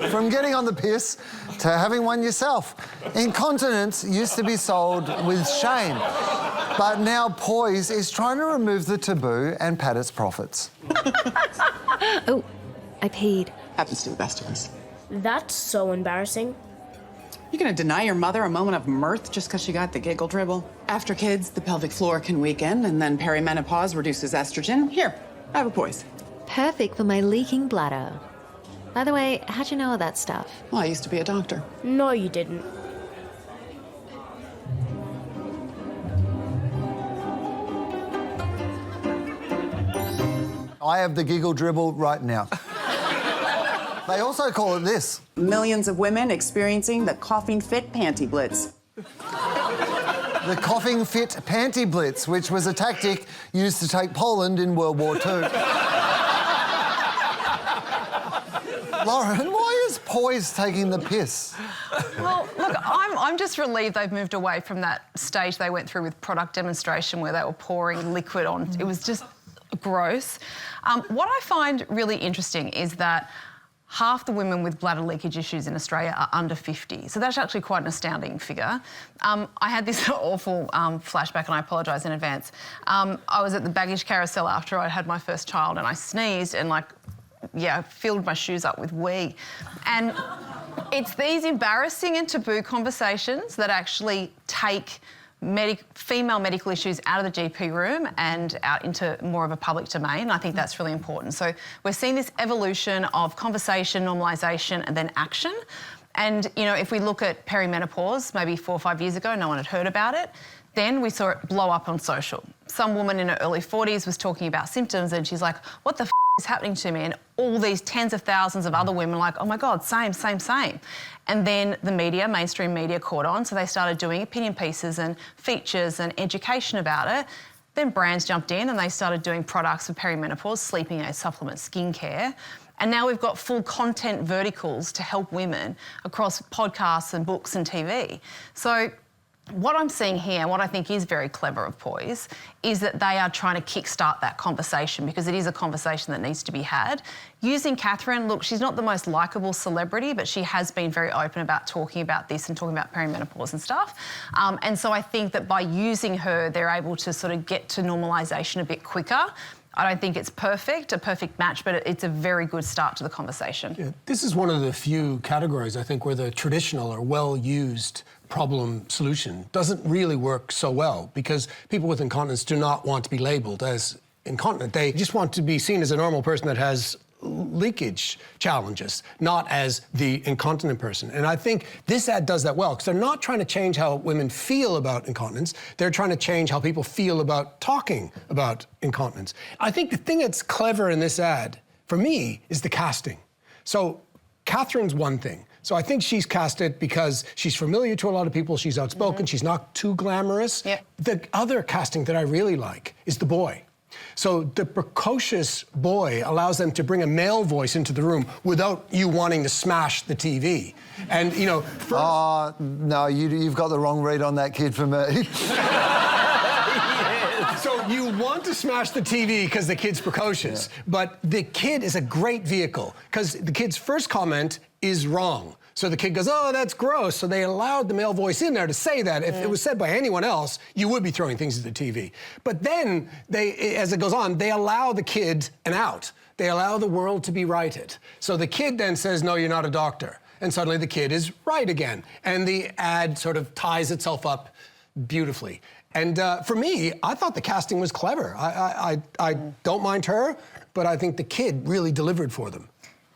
From getting on the piss to having one yourself. Incontinence used to be sold with shame, but now Poise is trying to remove the taboo and pad its profits. Oh, I peed. Happens to the best of us. That's so embarrassing. You're gonna deny your mother a moment of mirth just because she got the giggle dribble? After kids, the pelvic floor can weaken, and then perimenopause reduces estrogen. Here, have a Poise. Perfect for my leaking bladder. By the way, how'd you know all that stuff? Well, I used to be a doctor. No, you didn't. I have the giggle dribble right now. They also call it this. Millions of women experiencing the coughing fit panty blitz. The coughing fit panty blitz, which was a tactic used to take Poland in World War II. Lauren, why is Poise taking the piss? Well, look, I'm just relieved they've moved away from that stage they went through with product demonstration where they were pouring liquid on. It was just gross. What I find really interesting is that half the women with bladder leakage issues in Australia are under 50. So that's actually quite an astounding figure. I had this awful flashback, and I apologise in advance. I was at the baggage carousel after I had my first child, and I sneezed and, filled my shoes up with wee. And it's these embarrassing and taboo conversations that actually take female medical issues out of the GP room and out into more of a public domain. I think that's really important. So we're seeing this evolution of conversation, normalisation, and then action. And, you know, if we look at perimenopause, maybe 4 or 5 years ago, no one had heard about it. Then we saw it blow up on social. Some woman in her early 40s was talking about symptoms and she's like, what the f is happening to me? And all these tens of thousands of other women are like, oh my God, same. And then the media, mainstream media, caught on, so they started doing opinion pieces and features and education about it. Then brands jumped in and they started doing products for perimenopause, sleeping aids, supplements, skincare. And now we've got full content verticals to help women across podcasts and books and TV. So what I'm seeing here, and what I think is very clever of Poise, is that they are trying to kickstart that conversation, because it is a conversation that needs to be had. Using Katherine, look, she's not the most likeable celebrity, but she has been very open about talking about this and talking about perimenopause and stuff. And so I think that by using her, they're able to sort of get to normalisation a bit quicker. I don't think it's a perfect match, but it's a very good start to the conversation. Yeah, this is one of the few categories, I think, where the traditional or well-used problem solution doesn't really work so well, because people with incontinence do not want to be labelled as incontinent. They just want to be seen as a normal person that has leakage challenges, not as the incontinent person. And I think this ad does that well, because they're not trying to change how women feel about incontinence. They're trying to change how people feel about talking about incontinence. I think the thing that's clever in this ad, for me, is the casting. So Katherine's one thing. So I think she's casted because she's familiar to a lot of people, she's outspoken, she's not too glamorous. Yep. The other casting that I really like is the boy. So the precocious boy allows them to bring a male voice into the room without you wanting to smash the TV. And, you know... No, you've got the wrong read on that kid for me. So you want to smash the TV because the kid's precocious, but the kid is a great vehicle, because the kid's first comment is wrong. So the kid goes, oh, that's gross. So they allowed the male voice in there to say that. If it was said by anyone else, you would be throwing things at the TV. But then, as it goes on, they allow the kid an out. They allow the world to be righted. So the kid then says, no, you're not a doctor. And suddenly the kid is right again. And the ad sort of ties itself up beautifully. And for me, I thought the casting was clever. I don't mind her, but I think the kid really delivered for them.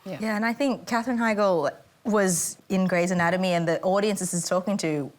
Yeah, and I think Katherine Heigl was in Grey's Anatomy, and the audience this is talking to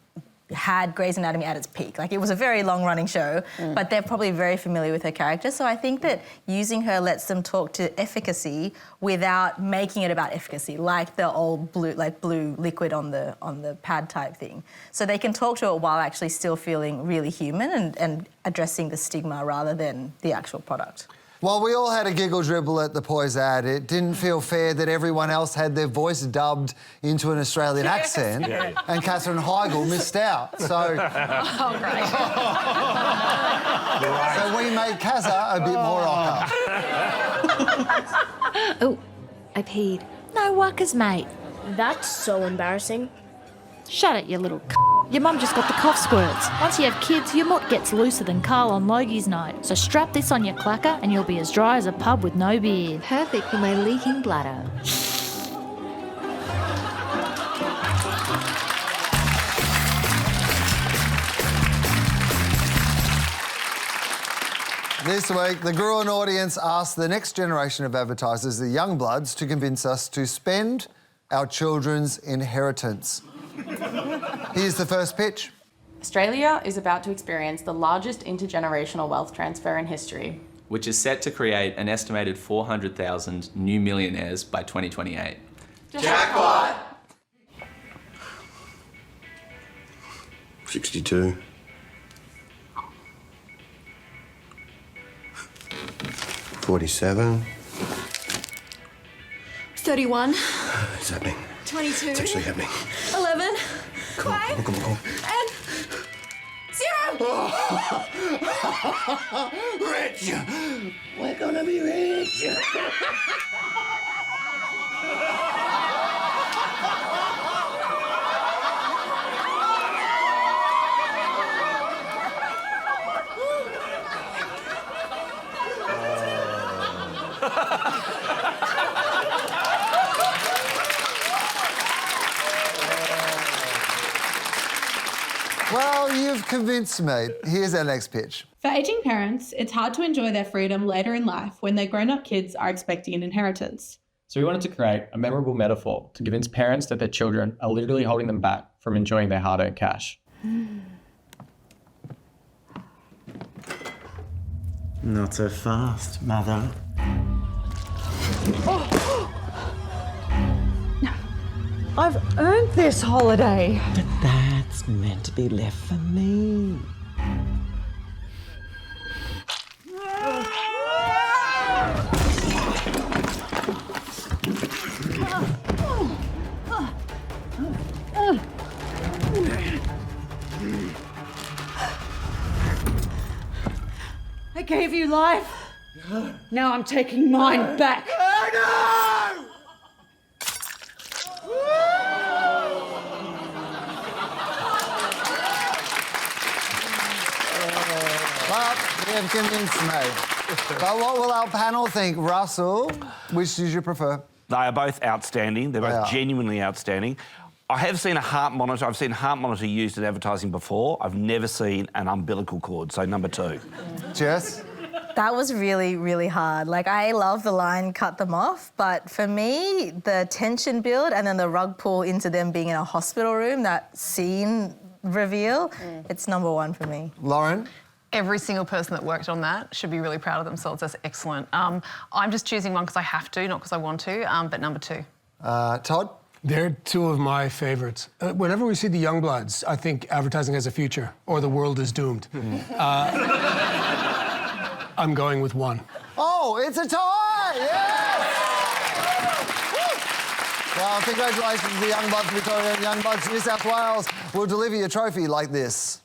had Grey's Anatomy at its peak. Like, it was a very long-running show, but they're probably very familiar with her character. So I think that using her lets them talk to efficacy without making it about efficacy, like the old blue liquid on the pad type thing. So they can talk to it while actually still feeling really human and addressing the stigma rather than the actual product. While we all had a giggle dribble at the Poise ad, it didn't feel fair that everyone else had their voice dubbed into an Australian accent, and Katherine Heigl missed out. So, Oh, great. so we made Kazza a bit more rocker. Oh, I peed. No wuckers, mate. That's so embarrassing. Shut it, you little Your mum just got the cough squirts. Once you have kids, your mutt gets looser than Carl on Logie's night. So strap this on your clacker and you'll be as dry as a pub with no beard. Perfect for my leaking bladder. This week, the Gruen audience asked the next generation of advertisers, the Youngbloods, to convince us to spend our children's inheritance. Here's the first pitch. Australia is about to experience the largest intergenerational wealth transfer in history, which is set to create an estimated 400,000 new millionaires by 2028. Jackpot! 62. 47. 31. It's happening. 22. It's actually happening. 11. Come on, 5. come on. And 0. Rich! We're gonna be rich! Well, you've convinced me. Here's our next pitch. For ageing parents, it's hard to enjoy their freedom later in life when their grown-up kids are expecting an inheritance. So we wanted to create a memorable metaphor to convince parents that their children are literally holding them back from enjoying their hard-earned cash. Not so fast, Mother. I've earned this holiday. But that's meant to be left for me. I gave you life. Now I'm taking mine back. Oh, no! Well, you have convinced me. But what will our panel think? Russell, which did you prefer? They are both outstanding. They're both genuinely outstanding. I have seen a heart monitor. I've seen a heart monitor used in advertising before. I've never seen an umbilical cord, so number 2. Jess? That was really, really hard. Like, I love the line, cut them off, but for me, the tension build and then the rug pull into them being in a hospital room, that scene reveal, it's number 1 for me. Lauren? Every single person that worked on that should be really proud of themselves. That's excellent. I'm just choosing one because I have to, not because I want to, but number 2. Todd? They're 2 of my favourites. Whenever we see the Youngbloods, I think advertising has a future, or the world is doomed. I'm going with 1. Oh, it's a tie! Yes! Well, congratulations to the Youngbloods, Victoria and Youngbloods. New South Wales will deliver you a trophy like this.